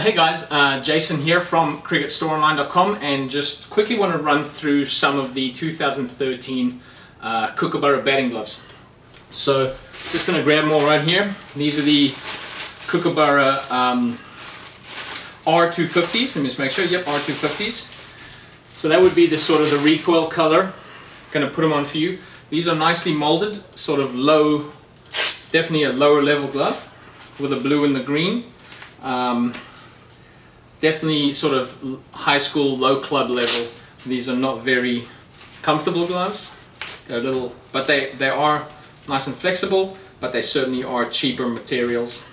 Hey guys, Jason here from cricketstoreonline.com, and just quickly want to run through some of the 2013 Kookaburra batting gloves. So just going to grab them all right here. These are the Kookaburra R250s. Let me just make sure. Yep, R250s. So that would be the sort of the Recoil color. Going to put them on for you. These are nicely molded, sort of low, definitely a lower level glove with the blue and the green. Definitely sort of high school, low club level. These are not very comfortable gloves. They're a little, but they are nice and flexible, but they certainly are cheaper materials.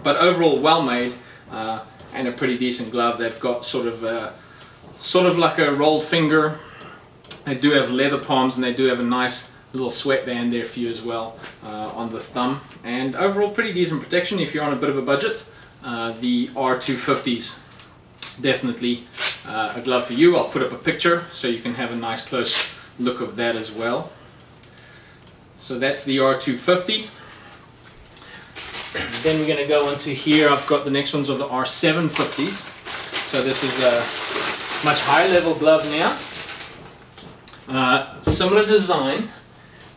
But overall well made, and a pretty decent glove. They've got sort of like a rolled finger. They do have leather palms, and they do have a nice little sweatband there for you as well on the thumb. And overall pretty decent protection if you're on a bit of a budget. The R250s, definitely a glove for you. I'll put up a picture so you can have a nice close look of that as well. So that's the R250. Then we're going to go into here. I've got the next ones of the R750s. So this is a much higher level glove now. Similar design,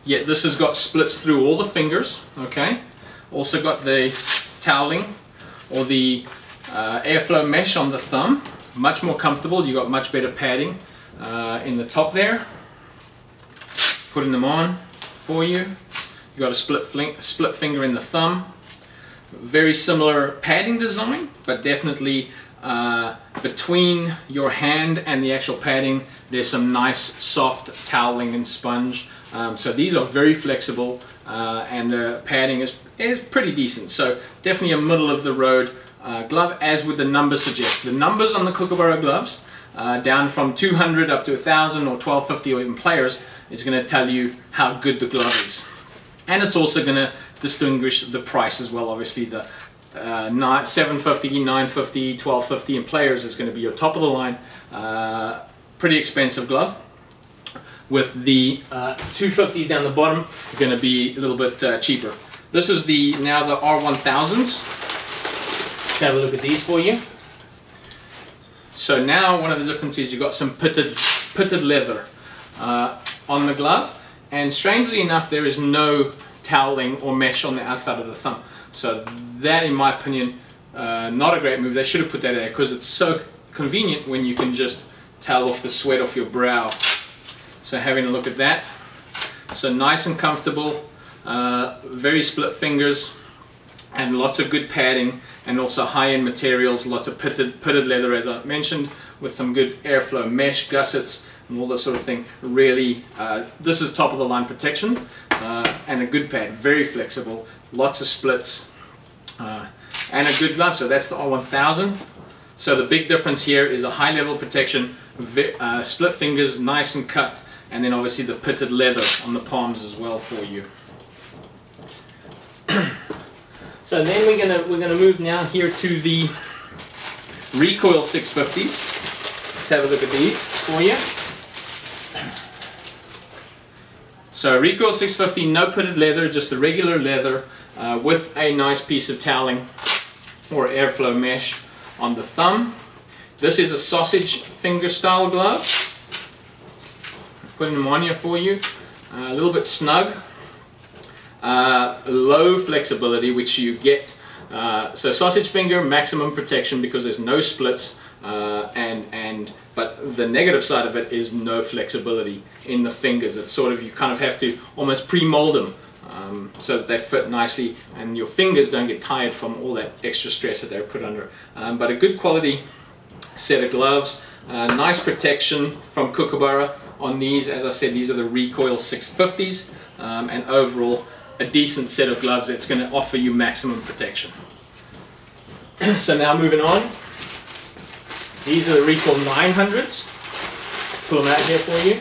yet this has got splits through all the fingers. Okay. Also got the toweling or the airflow mesh on the thumb. Much more comfortable. You got much better padding in the top there. Putting them on for you. You got a split finger in the thumb. Very similar padding design, but definitely between your hand and the actual padding there's some nice soft toweling and sponge. So these are very flexible, and the padding is pretty decent. So definitely a middle of the road glove, as would the numbers suggest. The numbers on the Kookaburra gloves, down from 200 up to 1000 or 1250 or even Players, is going to tell you how good the glove is. And it's also going to distinguish the price as well. Obviously the 750, 950, 1250 and Players is going to be your top of the line, pretty expensive glove. With the 250s down the bottom, going to be a little bit cheaper. This is now the R1000s. Let's have a look at these for you. So now one of the differences, you've got some pitted leather on the glove, and strangely enough there is no toweling or mesh on the outside of the thumb. So that, in my opinion, not a great move. They should have put that there because it's so convenient when you can just towel off the sweat off your brow. So having a look at that. So nice and comfortable, very split fingers, and lots of good padding, and also high-end materials, lots of pitted leather as I mentioned, with some good airflow mesh, gussets, and all that sort of thing. Really, this is top of the line protection, and a good pad, very flexible, lots of splits, and a good glove. So that's the R1000. So the big difference here is a high level protection, split fingers, nice and cut, and then obviously the pitted leather on the palms as well for you. So then we're gonna move now here to the Recoil 650s. Let's have a look at these for you. So Recoil 650, no pitted leather, just the regular leather with a nice piece of toweling or airflow mesh on the thumb. This is a sausage finger style glove. Putting them on here for you. A little bit snug. Low flexibility, which you get. So sausage finger, maximum protection because there's no splits, but the negative side of it is no flexibility in the fingers. It's sort of, you kind of have to almost pre-mold them so that they fit nicely and your fingers don't get tired from all that extra stress that they're put under. But a good quality set of gloves, nice protection from Kookaburra on these. As I said, these are the Recoil 650s, and overall a decent set of gloves that's going to offer you maximum protection. So now moving on, these are the Recoil 900s. Pull them out here for you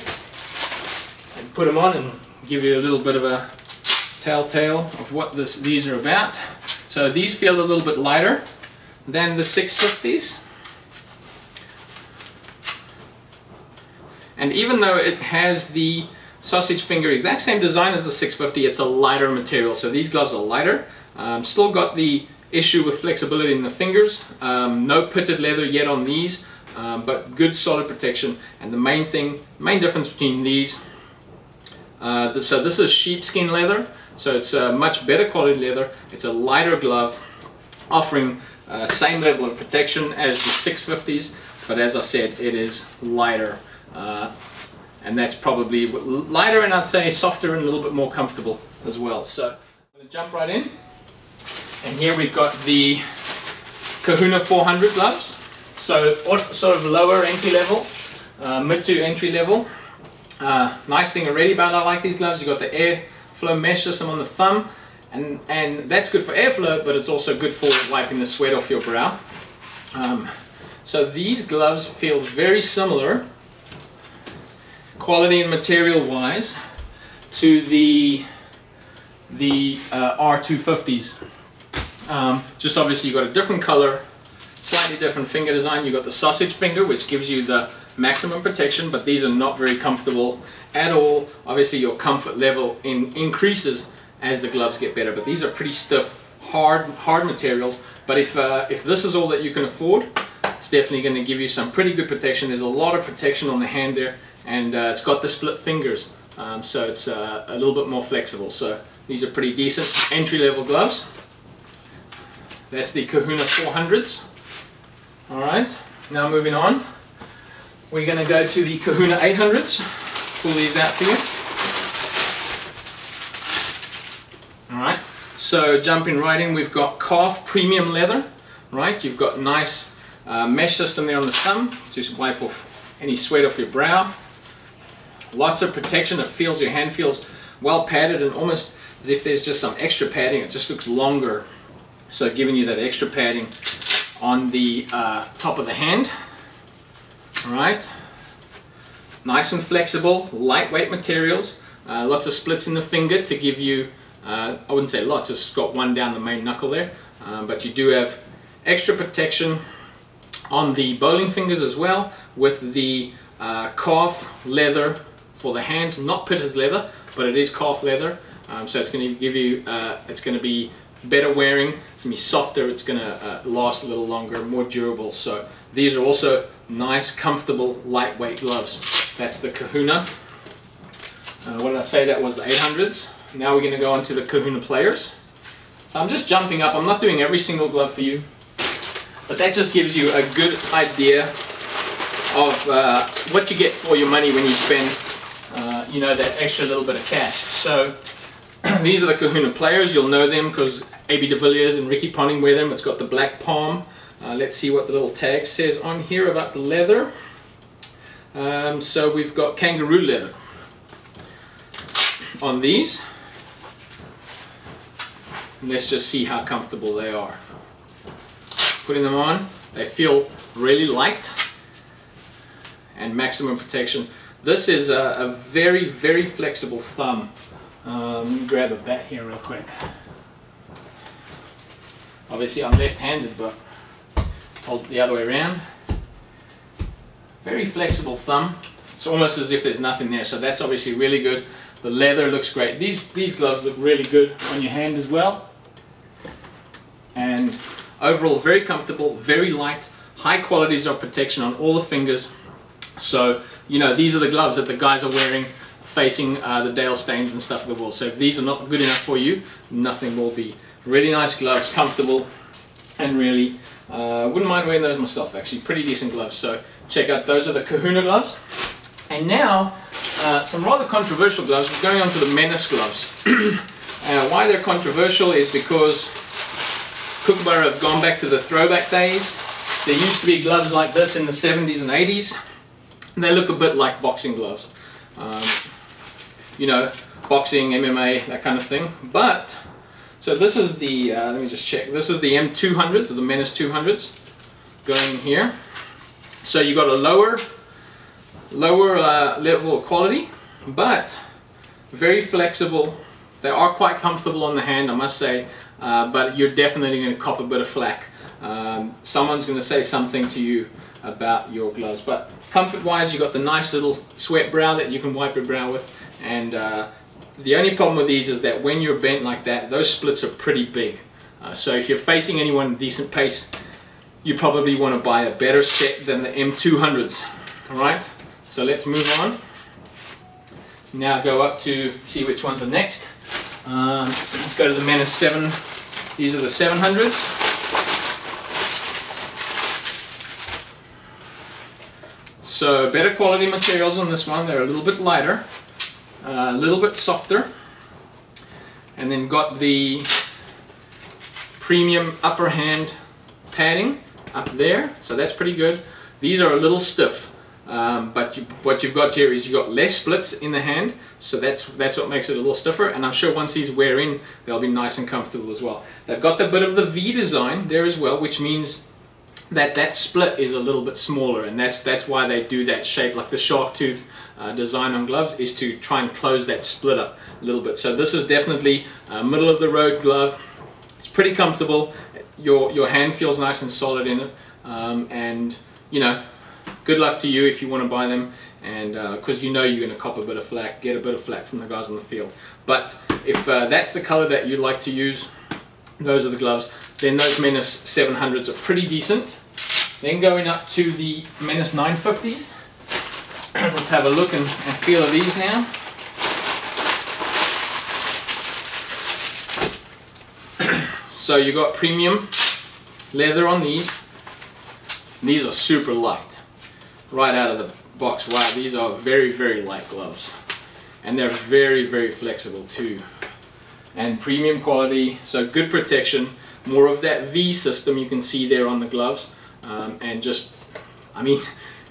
and put them on and give you a little bit of a telltale of what these are about. So these feel a little bit lighter than the 650s. And even though it has the sausage finger, exact same design as the 650, it's a lighter material. So these gloves are lighter. Still got the issue with flexibility in the fingers. No pitted leather yet on these, but good solid protection. And the main difference between these, so this is sheepskin leather, so it's a much better quality leather. It's a lighter glove, offering same level of protection as the 650s, but as I said, it is lighter. And that's probably lighter, and I'd say softer and a little bit more comfortable as well. So I'm going to jump right in. And here we've got the Kahuna 400 gloves. So sort of lower entry level, mid to entry level. Nice thing already about I like these gloves, you've got the airflow mesh system on the thumb. And that's good for airflow, but it's also good for wiping the sweat off your brow. So these gloves feel very similar, quality and material wise, to the R250s. Just obviously you've got a different color, slightly different finger design. You've got the sausage finger, which gives you the maximum protection, but these are not very comfortable at all. Obviously your comfort level increases as the gloves get better, but these are pretty stiff, hard materials. But if this is all that you can afford, it's definitely going to give you some pretty good protection. There's a lot of protection on the hand there, and it's got the split fingers, so it's a little bit more flexible. So these are pretty decent entry-level gloves. That's the Kahuna 400s. Alright, now moving on, we're going to go to the Kahuna 800s. Pull these out for you. Alright, so jumping right in, we've got calf premium leather. Right, you've got nice mesh system there on the thumb, just wipe off any sweat off your brow. Lots of protection. It feels, your hand feels well padded, and almost as if there's just some extra padding. It just looks longer, so giving you that extra padding on the top of the hand. Alright, nice and flexible, lightweight materials, lots of splits in the finger to give you, I wouldn't say lots, it's got one down the main knuckle there, but you do have extra protection on the bowling fingers as well, with the calf leather for the hands, not pitted leather, but it is calf leather, so it's going to give you, it's going to be better wearing, it's going to be softer, it's going to last a little longer, more durable. So these are also nice, comfortable, lightweight gloves. That's the Kahuna. What did I say? That was the 800s. Now we're going to go on to the Kahuna Players. So I'm just jumping up, I'm not doing every single glove for you, but that just gives you a good idea of what you get for your money when you spend you know, that extra little bit of cash. So these are the Kahuna Players. You'll know them because A.B. de Villiers and Ricky Ponting wear them. It's got the black palm. Let's see what the little tag says on here about the leather. So we've got kangaroo leather on these. And let's just see how comfortable they are. Putting them on, they feel really light and maximum protection. This is a very, very flexible thumb. Let me grab a bat here real quick. Obviously I'm left-handed, but hold it the other way around. Very flexible thumb. It's almost as if there's nothing there, so that's obviously really good. The leather looks great. These gloves look really good on your hand as well. And overall very comfortable, very light, high qualities of protection on all the fingers. So, you know, these are the gloves that the guys are wearing facing the Dale Staines and stuff of the world. So if these are not good enough for you, nothing will be. Really nice gloves, comfortable, and really wouldn't mind wearing those myself actually. Pretty decent gloves. So check out, those are the Kahuna gloves. And now some rather controversial gloves. We're going on to the Menace gloves. Why they're controversial is because Kookaburra have gone back to the throwback days. There used to be gloves like this in the 70s and 80s. And they look a bit like boxing gloves. You know, boxing, MMA, that kind of thing. But, so this is the, let me just check. This is the M200s, or the Menace 200s, going in here. So you got a lower level of quality, but very flexible. They are quite comfortable on the hand, I must say, but you're definitely going to cop a bit of flack. Someone's going to say something to you about your gloves, but comfort-wise, you got the nice little sweat brow that you can wipe your brow with, and the only problem with these is that when you're bent like that, those splits are pretty big. So if you're facing anyone at decent pace, you probably want to buy a better set than the M200s. Alright, so let's move on. Now go up to see which ones are next. Let's go to the Menace 7. These are the 700s. So better quality materials on this one. They're a little bit lighter, a little bit softer, and then got the premium upper hand padding up there, so that's pretty good. These are a little stiff, but what you've got here is you've got less splits in the hand, so that's what makes it a little stiffer, and I'm sure once these wear in, they'll be nice and comfortable as well. They've got a bit of the V design there as well, which means that split is a little bit smaller, and that's why they do that shape, like the shark tooth design on gloves, is to try and close that split up a little bit. So this is definitely a middle of the road glove. It's pretty comfortable. Your hand feels nice and solid in it, and you know, good luck to you if you want to buy them, and because you know you're going to cop a bit of flack, get a bit of flack from the guys on the field. But if that's the color that you like to use, those are the gloves. Then those Menace 700s are pretty decent. Then going up to the Menace 950s. Let's have a look and feel of these now. So you got premium leather on these. These are super light. Right out of the box. Wow, these are very, very light gloves. And they're very, very flexible too. And premium quality, so good protection. More of that V system you can see there on the gloves. And just, I mean,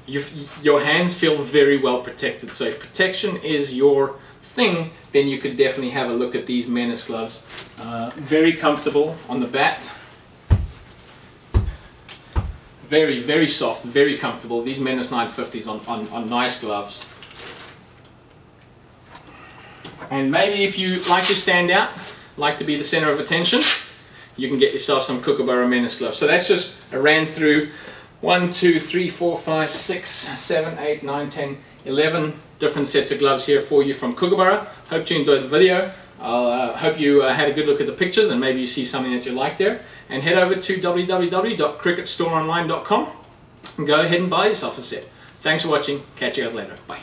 your hands feel very well protected. So if protection is your thing, then you could definitely have a look at these Menace gloves. Very comfortable on the bat. Very, very soft, very comfortable. These Menace 950s on nice gloves. And maybe if you like to stand out, like to be the center of attention, you can get yourself some Kookaburra Menace gloves. So that's just, I ran through 1, 2, 3, 4, 5, 6, 7, 8, 9, 10, 11 different sets of gloves here for you from Kookaburra. Hope you enjoyed the video. I hope you had a good look at the pictures and maybe you see something that you like there. And head over to www.cricketstoreonline.com and go ahead and buy yourself a set. Thanks for watching. Catch you guys later. Bye.